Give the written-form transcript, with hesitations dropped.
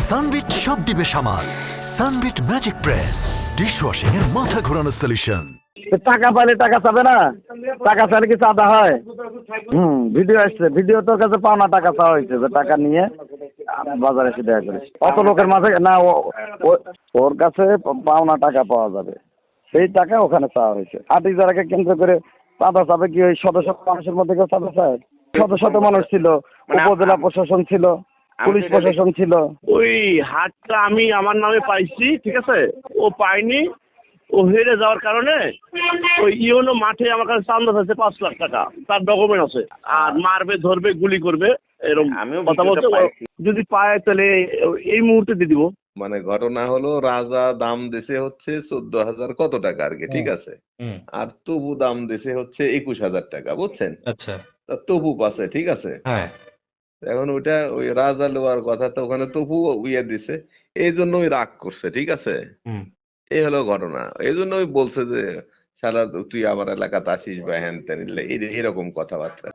Sunbit সব দিবে সামাল। সানবিট ম্যাজিক প্রেস ডিশওয়াশিং এর মাথা ঘোরানো সলিউশন। টাকা পাইলে টাকা চাবে না, টাকা চাইলে কি চাঁদা হয়? ভিডিও আসছে, ভিডিও তোর কাছে পাওনা টাকা চাওয়া হয়েছে, যে টাকা নিয়ে বাজারে এসে দেখা করিস। অত লোকের মাঝে না, ওর কাছে পাওনা টাকা পাওয়া যাবে, সেই টাকা ওখানে চাওয়া হয়েছে। আটি যারাকে কেন্দ্র করে চাঁদা চাবে কি ওই শত শত মানুষের মধ্যে কেউ চাঁদা চায়? শত শত মানুষ ছিল, উপজেলা প্রশাসন ছিল, পুলিশ প্রশাসন ছিল। ওই হাটটা আমি আমার নামে পাইছি, ঠিক আছে, ও পাইনি, ও হেরে যাওয়ার কারণে ওই ইউনো মাঠে আমার কাছে চান্দা আছে 5 লাখ টাকা, তার ডকুমেন্ট আছে। আর মারবে, ধরবে, গুলি করবে, এরকম কথা বলছে। যদি পায় তাহলে এই মুহূর্তে দিয়ে দিব। মানে ঘটনা হলো, রাজা দাম দিছে হচ্ছে 14,000 কত টাকা আর কি, ঠিক আছে, আর তবু দাম দিছে হচ্ছে 21,000 টাকা, বুঝছেন? আচ্ছা, তা তবু পাচ্ছে, ঠিক আছে। হ্যাঁ, এখন ওইটা ওই রাজা লোয়ার কথা, তো ওখানে তবু ইয়ে দিছে, এই জন্য ওই রাগ করছে, ঠিক আছে। এই হলো ঘটনা, এই জন্য ওই বলছে যে শালা তুই আমার এলাকাতে আসিস বা হ্যান ত্যান, এরকম কথাবার্তা।